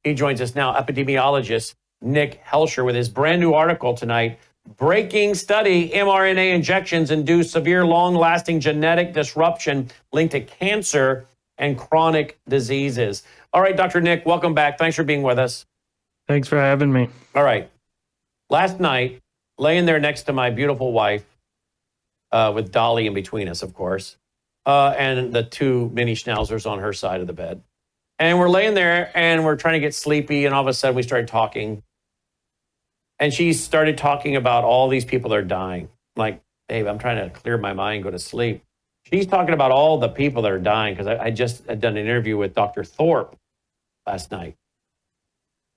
He joins us now, epidemiologist Nick Helsher, with his brand new article tonight. Breaking study, mRNA injections induce severe, long-lasting genetic disruption linked to cancer and chronic diseases. All right, Dr. Nick, welcome back. Thanks for being with us. Thanks for having me. All right. Last night, laying there next to my beautiful wife, with Dolly in between us, of course, and the two mini schnauzers on her side of the bed. And we're laying there and we're trying to get sleepy, and all of a sudden we started talking. And she started talking about all these people that are dying. Like, babe, I'm trying to clear my mind, go to sleep. She's talking about all the people that are dying, because I just had done an interview with Dr. Thorpe last night.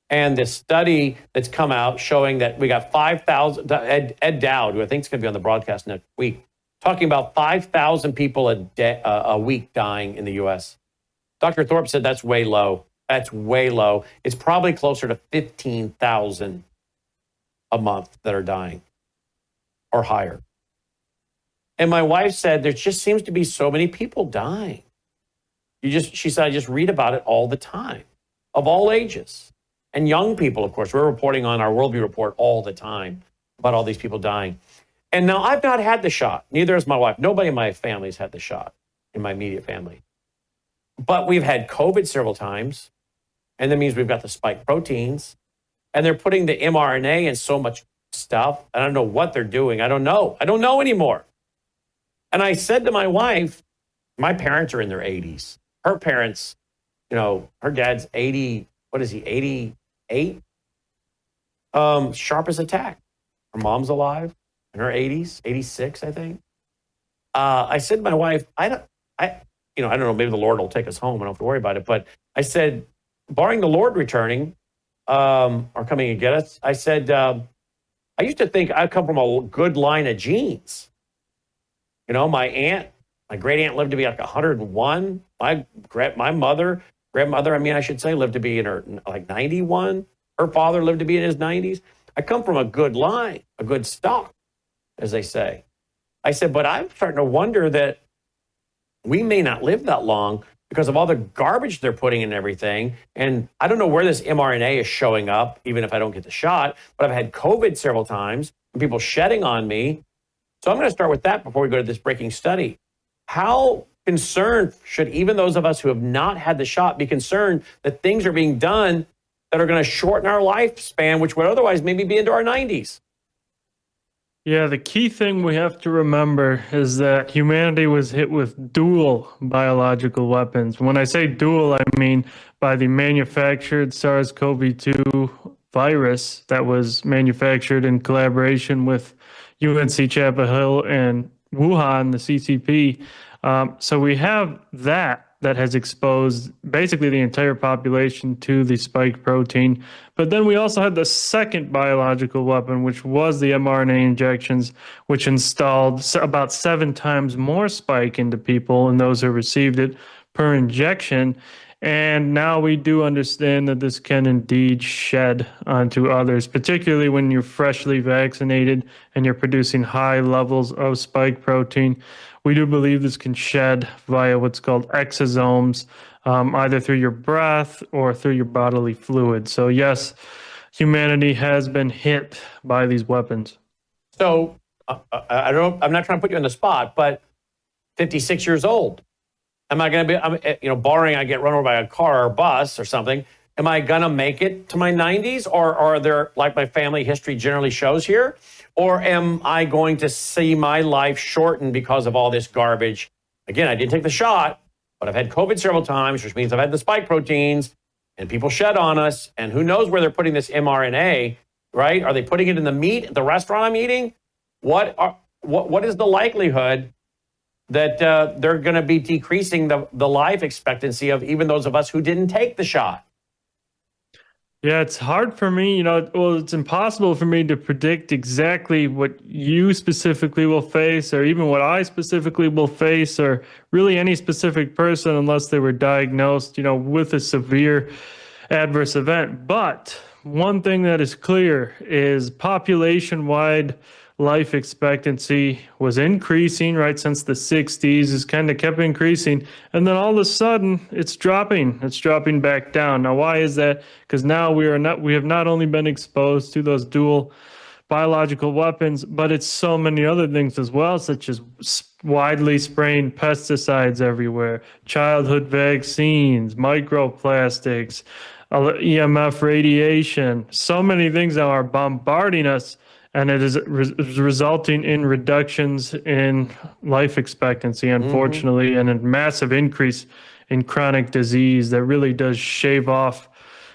And this study that's come out showing that we got 5,000, Ed Dowd, who I think is going to be on the broadcast next week, talking about 5,000 people a week dying in the U.S. Dr. Thorpe said that's way low. That's way low. It's probably closer to 15,000 a month that are dying or higher. And my wife said there just seems to be so many people dying. She said, I just read about it all the time, of all ages. And young people, of course. We're reporting on our Worldview report all the time about all these people dying. And now I've not had the shot. Neither has my wife. Nobody in my family's had the shot, in my immediate family. But we've had COVID several times, and that means we've got the spike proteins, and they're putting the mRNA in so much stuff. I don't know what they're doing. I don't know. I don't know anymore. And I said to my wife, my parents are in their 80s. Her parents, her dad's 80, what is he, 88? Sharp as a tack. Her mom's alive in her 80s, 86, I think. I said to my wife, I don't know, maybe the Lord will take us home. I don't have to worry about it. But I said, barring the Lord returning or coming and get us, I said, I used to think I come from a good line of genes. My great aunt lived to be like 101. My grandmother, I should say, lived to be in her like 91. Her father lived to be in his 90s. I come from a good line, a good stock, as they say. I said, but I'm starting to wonder that we may not live that long because of all the garbage they're putting in everything. And I don't know where this mRNA is showing up, even if I don't get the shot, but I've had COVID several times and people shedding on me. So I'm going to start with that before we go to this breaking study. How concerned should even those of us who have not had the shot be concerned that things are being done that are going to shorten our lifespan, which would otherwise maybe be into our 90s? Yeah, the key thing we have to remember is that humanity was hit with dual biological weapons. When I say dual, I mean by the manufactured SARS-CoV-2 virus that was manufactured in collaboration with UNC Chapel Hill and Wuhan, the CCP. So we have that has exposed basically the entire population to the spike protein. But then we also had the second biological weapon, which was the mRNA injections, which installed about 7 times more spike into people and those who received it per injection. And now we do understand that this can indeed shed onto others, particularly when you're freshly vaccinated and you're producing high levels of spike protein. We do believe this can shed via what's called exosomes, either through your breath or through your bodily fluid. So yes, humanity has been hit by these weapons. So I'm not trying to put you on the spot, but 56 years old. Am I going to be, barring I get run over by a car or a bus or something, am I going to make it to my 90s? Or are there, like my family history generally shows here? Or am I going to see my life shortened because of all this garbage? Again, I didn't take the shot, but I've had COVID several times, which means I've had the spike proteins, and people shed on us. And who knows where they're putting this mRNA, right? Are they putting it in the meat at the restaurant I'm eating? What is the likelihood that they're going to be decreasing the life expectancy of even those of us who didn't take the shot? Yeah, it's hard for me, it's impossible for me to predict exactly what you specifically will face, or even what I specifically will face, or really any specific person unless they were diagnosed, with a severe adverse event. But one thing that is clear is population-wide life expectancy was increasing right since the 60s. It's kind of kept increasing, and then all of a sudden it's dropping. It's dropping back down. Now, why is that? Because now we have not only been exposed to those dual biological weapons, but it's so many other things as well, such as widely spraying pesticides everywhere, childhood vaccines, microplastics, EMF radiation. So many things now are bombarding us, and it is resulting in reductions in life expectancy, unfortunately, and a massive increase in chronic disease that really does shave off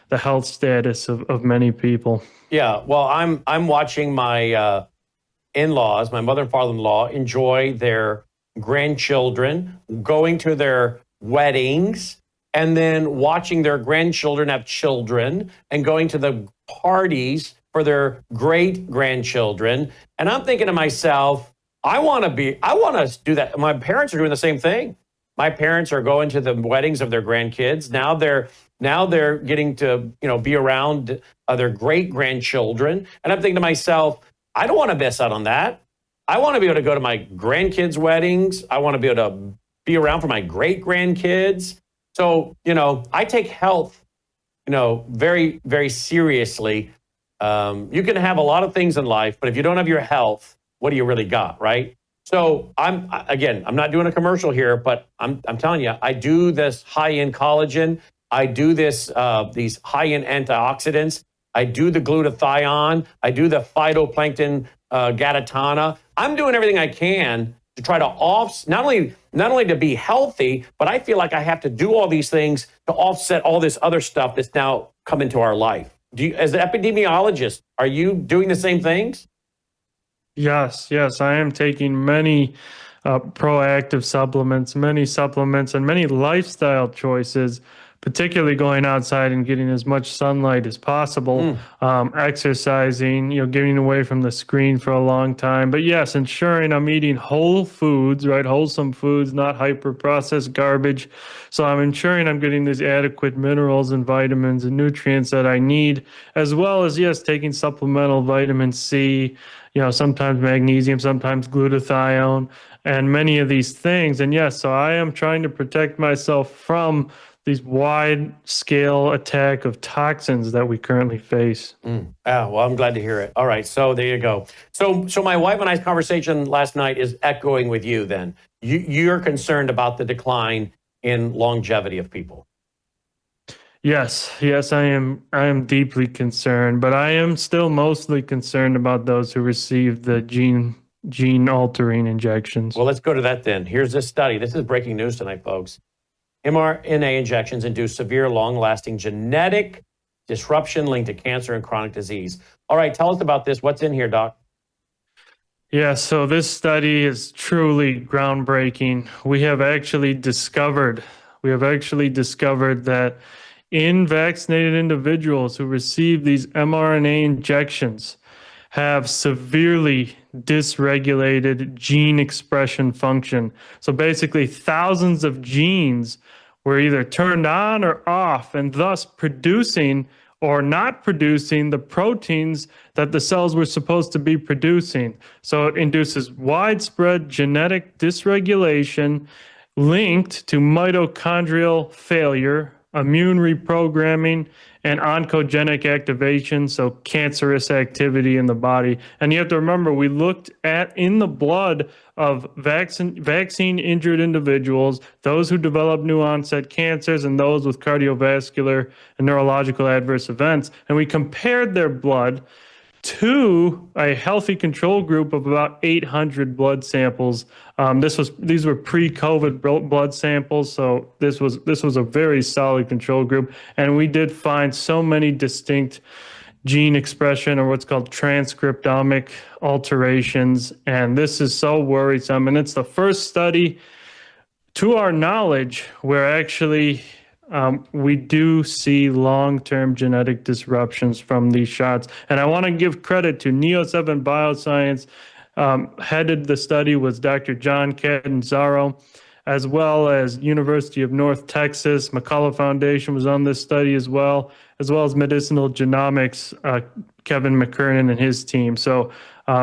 the health status of many people. Yeah, well, I'm watching my in-laws, my mother and father-in-law, enjoy their grandchildren, going to their weddings, and then watching their grandchildren have children, and going to the parties for their great-grandchildren. And I'm thinking to myself, I want to do that. My parents are doing the same thing. My parents are going to the weddings of their grandkids. Now they're getting to, be around their great-grandchildren. And I'm thinking to myself, I don't want to miss out on that. I want to be able to go to my grandkids' weddings. I want to be able to be around for my great-grandkids. So, I take health, very, very seriously. You can have a lot of things in life, but if you don't have your health, what do you really got, right? So I'm not doing a commercial here, but I'm telling you, I do this high-end collagen. I do these high-end antioxidants. I do the glutathione. I do the phytoplankton gaditana. I'm doing everything I can to try to not only to be healthy, but I feel like I have to do all these things to offset all this other stuff that's now come into our life. As an epidemiologist, are you doing the same things? Yes, I am taking many proactive supplements, and many lifestyle choices, particularly going outside and getting as much sunlight as possible, exercising, getting away from the screen for a long time. But yes, ensuring I'm eating whole foods, right? Wholesome foods, not hyper-processed garbage. So I'm ensuring I'm getting these adequate minerals and vitamins and nutrients that I need, as well as, yes, taking supplemental vitamin C, sometimes magnesium, sometimes glutathione, and many of these things. And yes, so I am trying to protect myself from these wide-scale attack of toxins that we currently face. Well, I'm glad to hear it. All right, so there you go. So my wife and I's conversation last night is echoing with you then. You're concerned about the decline in longevity of people. Yes, I am deeply concerned, but I am still mostly concerned about those who receive the gene-altering injections. Well, let's go to that then. Here's this study. This is breaking news tonight, folks. mRNA injections induce severe, long-lasting genetic disruption linked to cancer and chronic disease. All right, tell us about this. What's in here, Doc? Yeah, so this study is truly groundbreaking. We have actually discovered that in vaccinated individuals who receive these mRNA injections have severely dysregulated gene expression function. So basically, thousands of genes were either turned on or off, and thus producing or not producing the proteins that the cells were supposed to be producing. So it induces widespread genetic dysregulation linked to mitochondrial failure, immune reprogramming, and oncogenic activation, so cancerous activity in the body. And you have to remember, we looked at in the blood of vaccine-injured individuals, those who develop new onset cancers and those with cardiovascular and neurological adverse events, and we compared their blood to a healthy control group of about 800 blood samples. These were pre-COVID blood samples, so this was a very solid control group, and we did find so many distinct gene expression, or what's called transcriptomic alterations, and this is so worrisome. And it's the first study, to our knowledge, where actually we do see long-term genetic disruptions from these shots. And I want to give credit to Neo7 Bioscience. Headed the study was Dr. John Catanzaro, as well as University of North Texas. McCullough Foundation was on this study as as well as medicinal genomics, Kevin McKernan and his team. So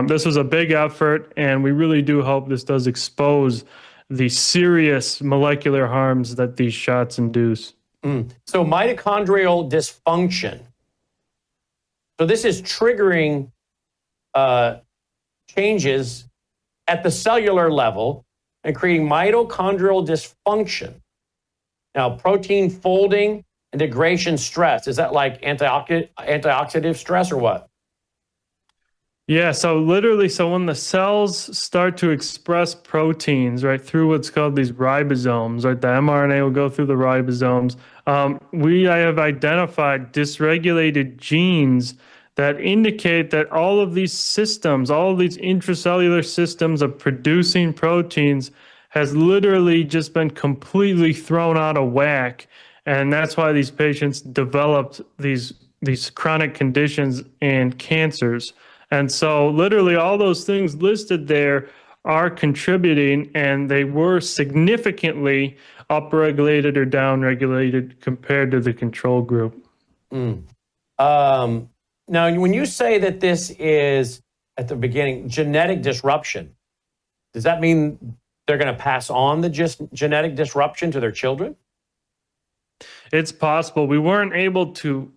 this was a big effort, and we really do hope this does expose the serious molecular harms that these shots induce. So mitochondrial dysfunction. So this is triggering changes at the cellular level and creating mitochondrial dysfunction. Now, protein folding and degradation stress, is that like antioxidant stress or what? Yeah, so literally, so when the cells start to express proteins, right, through what's called these ribosomes, right, the mRNA will go through the ribosomes. I have identified dysregulated genes that indicate that all of these systems, all of these intracellular systems of producing proteins has literally just been completely thrown out of whack. And that's why these patients developed these chronic conditions and cancers. And so literally all those things listed there are contributing, and they were significantly upregulated or downregulated compared to the control group. Now, when you say that this is, at the beginning, genetic disruption, does that mean they're going to pass on the genetic disruption to their children? It's possible. We weren't able to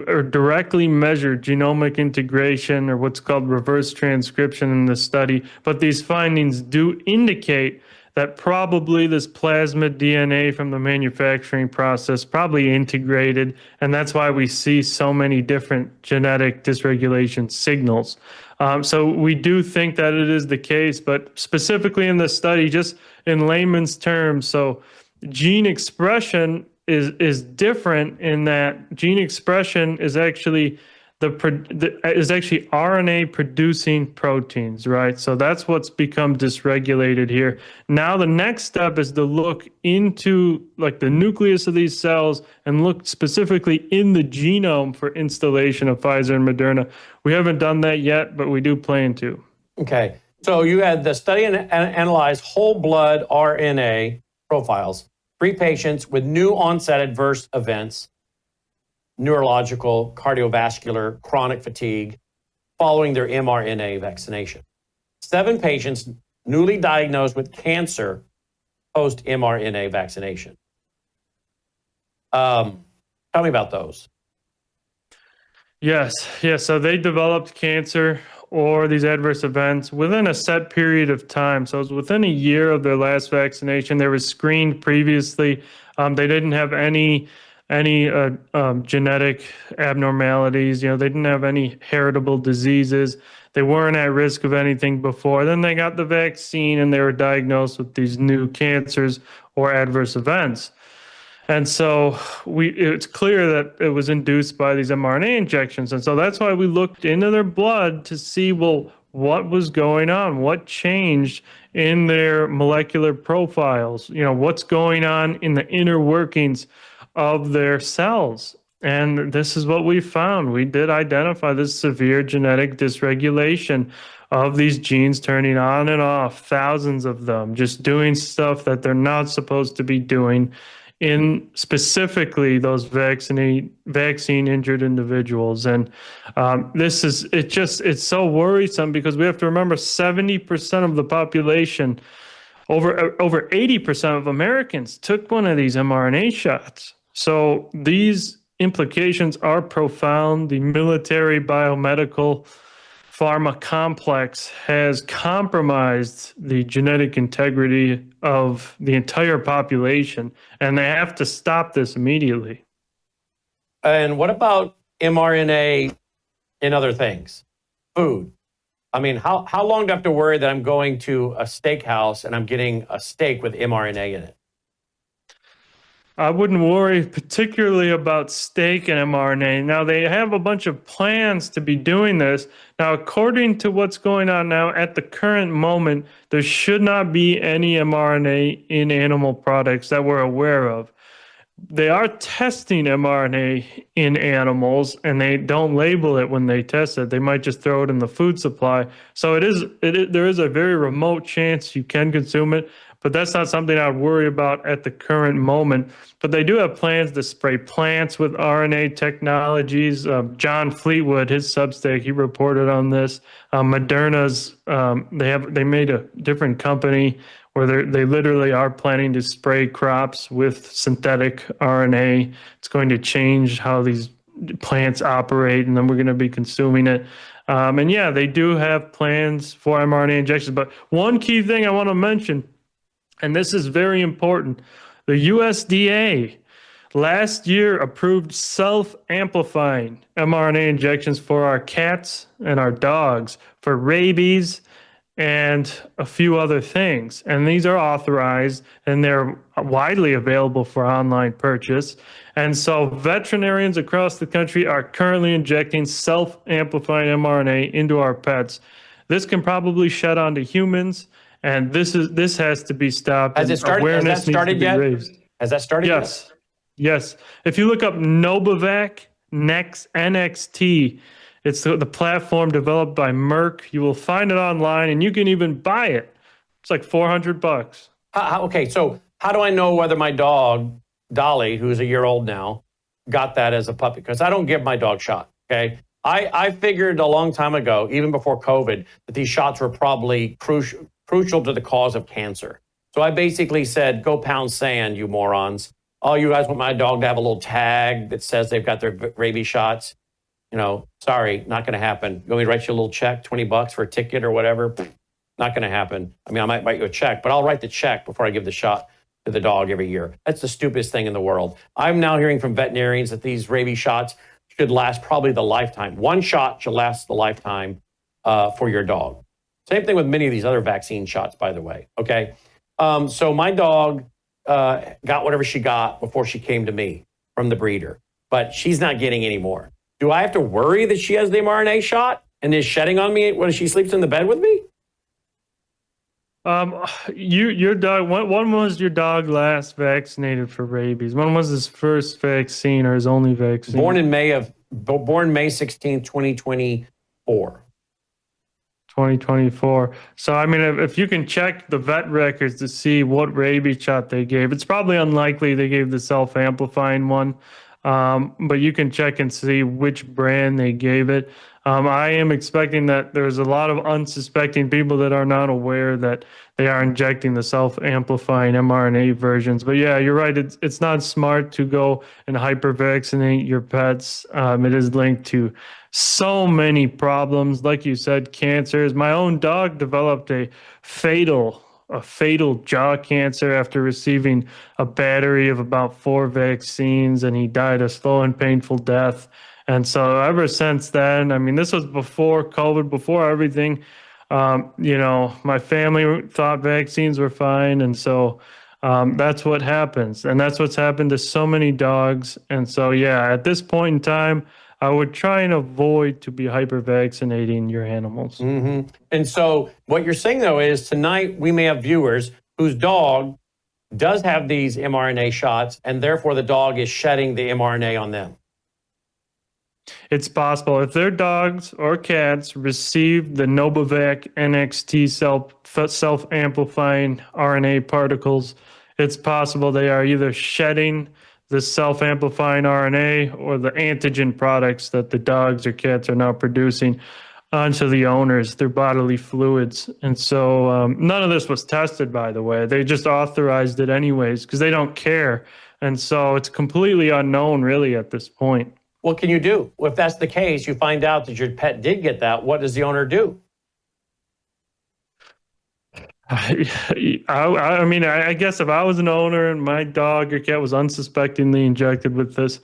or directly measure genomic integration or what's called reverse transcription in the study, but these findings do indicate that probably this plasmid DNA from the manufacturing process probably integrated, and that's why we see so many different genetic dysregulation signals. So we do think that it is the case, but specifically in this study, just in layman's terms, so gene expression is different in that gene expression is actually RNA producing proteins, right? So that's what's become dysregulated here. Now the next step is to look into like the nucleus of these cells and look specifically in the genome for installation of Pfizer and Moderna. We haven't done that yet, but we do plan to. Okay. So you had the study and analyzed whole blood RNA profiles, 3 patients with new onset adverse events, neurological, cardiovascular, chronic fatigue, following their mRNA vaccination. 7 patients newly diagnosed with cancer post-mRNA vaccination. Tell me about those. Yes. So they developed cancer or these adverse events within a set period of time. So it was within a year of their last vaccination. They were screened previously. They didn't have any genetic abnormalities. They didn't have any heritable diseases. They weren't at risk of anything before. Then they got the vaccine and they were diagnosed with these new cancers or adverse events. And so it's clear that it was induced by these mRNA injections. And so that's why we looked into their blood to see, well, what was going on? What changed in their molecular profiles? What's going on in the inner workings of their cells? And this is what we found. We did identify this severe genetic dysregulation of these genes turning on and off, thousands of them, just doing stuff that they're not supposed to be doing in specifically those vaccine injured individuals. And it's so worrisome because we have to remember 70% of the population, over 80% of Americans took one of these mRNA shots. So these implications are profound. The military biomedical pharma complex has compromised the genetic integrity of the entire population, and they have to stop this immediately. And what about mRNA in other things? Food. I mean, how long do I have to worry that I'm going to a steakhouse and I'm getting a steak with mRNA in it? I wouldn't worry particularly about steak and mRNA. Now, they have a bunch of plans to be doing this. Now, according to what's going on now at the current moment, there should not be any mRNA in animal products that we're aware of. They are testing mRNA in animals, and they don't label it when they test it. They might just throw it in the food supply. So there is a very remote chance you can consume it, but that's not something I would worry about at the current moment. But they do have plans to spray plants with RNA technologies. John Fleetwood, his Substack, he reported on this. Moderna's they made a different company where they literally are planning to spray crops with synthetic RNA. It's going to change how these plants operate, and then we're going to be consuming it. And yeah, they do have plans for mRNA injections. But one key thing I want to mention, and this is very important, the USDA last year approved self-amplifying mRNA injections for our cats and our dogs for rabies and a few other things. And these are authorized and they're widely available for online purchase. And so veterinarians across the country are currently injecting self-amplifying mRNA into our pets. This can probably shed onto humans, and this has to be stopped. Has it started? Awareness Has that started needs to be yet? raised. Has that started yet? Yes. Yes. If you look up Novavax NXT, it's the platform developed by Merck. You will find it online, and you can even buy it. It's like $400. Okay, so how do I know whether my dog, Dolly, who's a year old now, got that as a puppy? Because I don't give my dog shot, okay? I figured a long time ago, even before COVID, that these shots were probably crucial to the cause of cancer. So I basically said, go pound sand, you morons. Oh, you guys want my dog to have a little tag that says they've got their rabies shots? You know, sorry, not going to happen. You want me to write you a little check, $20 for a ticket or whatever? Not going to happen. I mean, I might write you a check, but I'll write the check before I give the shot to the dog every year. That's the stupidest thing in the world. I'm now hearing from veterinarians that these rabies shots should last probably the lifetime. One shot should last the lifetime for your dog. Same thing with many of these other vaccine shots, by the way. Okay. So my dog got whatever she got before she came to me from the breeder, but she's not getting any more. Do I have to worry that she has the mRNA shot and is shedding on me when she sleeps in the bed with me? Your dog. When was your dog last vaccinated for rabies? When was his first vaccine or his only vaccine? Born May 16th, 2024. 2024. So, I mean, if you can check the vet records to see what rabies shot they gave, it's probably unlikely they gave the self-amplifying one. But you can check and see which brand they gave it. I am expecting that there's a lot of unsuspecting people that are not aware that they are injecting the self-amplifying mRNA versions. But yeah, you're right. It's not smart to go and hyper-vaccinate your pets. It is linked to so many problems. Like you said, cancers. My own dog developed a fatal jaw cancer after receiving a battery of about 4 vaccines, and he died a slow and painful death. And so ever since then, I mean, this was before COVID, before everything, my family thought vaccines were fine. And so that's what happens. And that's what's happened to so many dogs. And so, yeah, at this point in time, I would try and avoid to be hyper-vaccinating your animals. Mm-hmm. And so what you're saying, though, is tonight we may have viewers whose dog does have these mRNA shots, and therefore the dog is shedding the mRNA on them. It's possible. If their dogs or cats receive the Novavax NXT self-amplifying RNA particles, it's possible they are either shedding the self-amplifying RNA or the antigen products that the dogs or cats are now producing onto the owners, their bodily fluids. And so none of this was tested, by the way. They just authorized it anyways because they don't care. And so it's completely unknown, really, at this point. What can you do? Well, if that's the case, you find out that your pet did get that, what does the owner do? I mean, I guess if I was an owner and my dog or cat was unsuspectingly injected with this,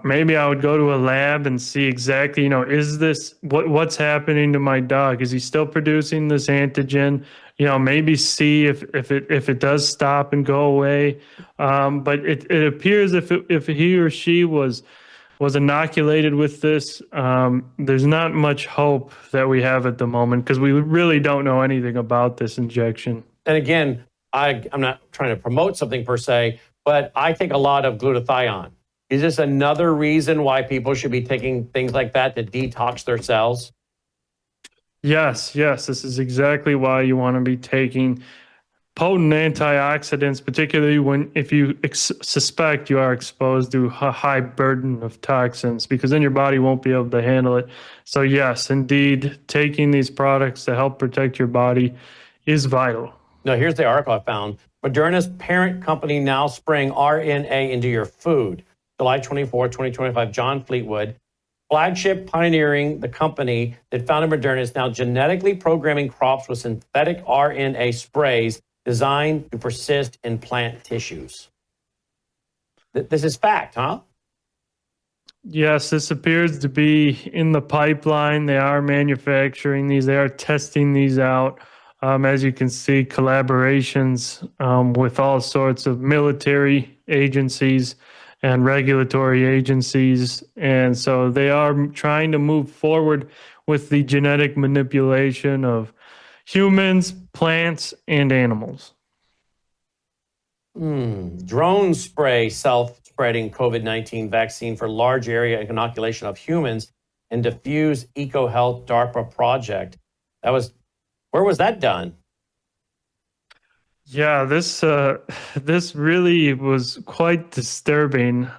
maybe I would go to a lab and see exactly, is this what's happening to my dog? Is he still producing this antigen? Maybe see if it does stop and go away. But it appears if he or she was inoculated with this, there's not much hope that we have at the moment because we really don't know anything about this injection. And again, I'm not trying to promote something per se, but I take a lot of glutathione. Is this another reason why people should be taking things like that to detox their cells? Yes, this is exactly why you want to be taking potent antioxidants, particularly if you suspect you are exposed to a high burden of toxins, because then your body won't be able to handle it. So yes, indeed, taking these products to help protect your body is vital. Now, here's the article I found. Moderna's parent company now spraying RNA into your food. July 24, 2025, John Fleetwood, flagship pioneering the company that founded Moderna, is now genetically programming crops with synthetic RNA sprays designed to persist in plant tissues. This is fact, huh? Yes, this appears to be in the pipeline. They are manufacturing these, they are testing these out. As you can see, collaborations with all sorts of military agencies and regulatory agencies. And so they are trying to move forward with the genetic manipulation of humans, plants, and animals. Drone spray self-spreading COVID-19 vaccine for large area inoculation of humans and diffuse EcoHealth DARPA project. Where was that done? Yeah, this really was quite disturbing.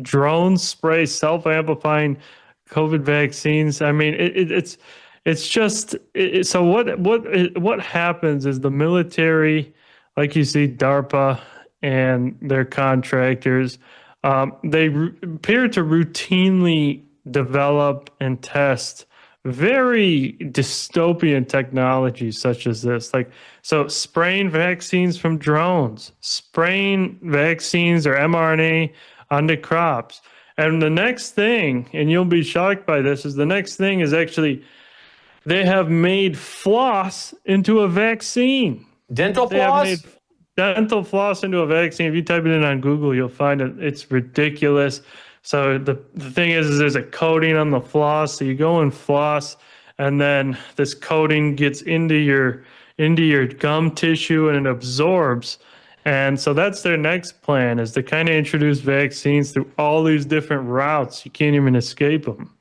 Drone spray self-amplifying COVID vaccines. I mean, it's just so what happens is the military, like you see, DARPA and their contractors, appear to routinely develop and test very dystopian technologies such as this. Like, so spraying vaccines from drones, spraying vaccines or mRNA onto crops. And the next thing, and you'll be shocked by this, is the next thing is actually they have made floss into a vaccine. Dental They have made floss? dental floss into a vaccine. If you type it in on Google, you'll find it. It's ridiculous. So the thing is there's a coating on the floss. So you go and floss, and then this coating gets into your gum tissue and it absorbs. And so that's their next plan, is to kind of introduce vaccines through all these different routes. You can't even escape them.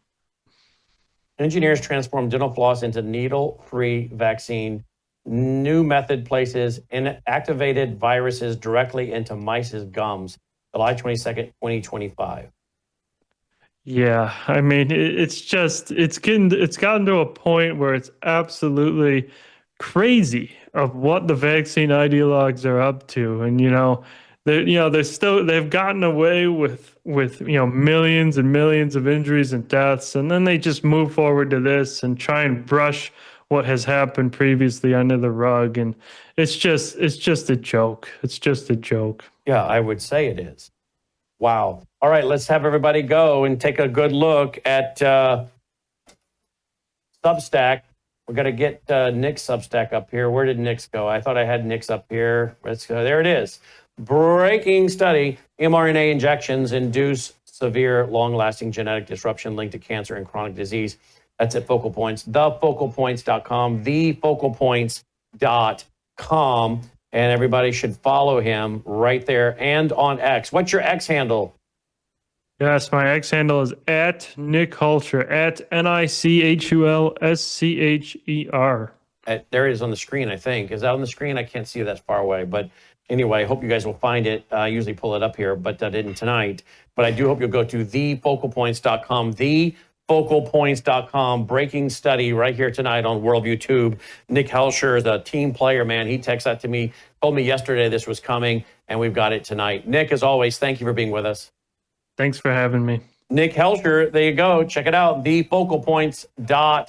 Engineers transform dental floss into needle-free vaccine. New method places inactivated viruses directly into mice's gums. July 22nd, 2025. Yeah, I mean, it's gotten to a point where it's absolutely crazy of what the vaccine ideologues are up to. And they've gotten away with millions and millions of injuries and deaths, and then they just move forward to this and try and brush what has happened previously under the rug. And it's just a joke. It's just a joke. Yeah, I would say it is. Wow. All right, let's have everybody go and take a good look at Substack. We're going to get Nick's Substack up here. Where did Nick's go? I thought I had Nick's up here. Let's go. There it is. Breaking study. mRNA injections induce severe, long-lasting genetic disruption linked to cancer and chronic disease. That's at Focal Points. Thefocalpoints.com. Thefocalpoints.com. And everybody should follow him right there and on X. What's your X handle? Yes, my X handle is at Nick Hulscher, at NICHULSCHER. There it is on the screen, I think. Is that on the screen? I can't see it that far away. But anyway, I hope you guys will find it. I usually pull it up here, but I didn't tonight. But I do hope you'll go to thefocalpoints.com, thefocalpoints.com. Breaking study right here tonight on Worldview Tube. Nick Hulscher is a team player, man. He texted that to me, told me yesterday this was coming, and we've got it tonight. Nick, as always, thank you for being with us. Thanks for having me. Nick Hulscher, there you go. Check it out, thefocalpoints.com.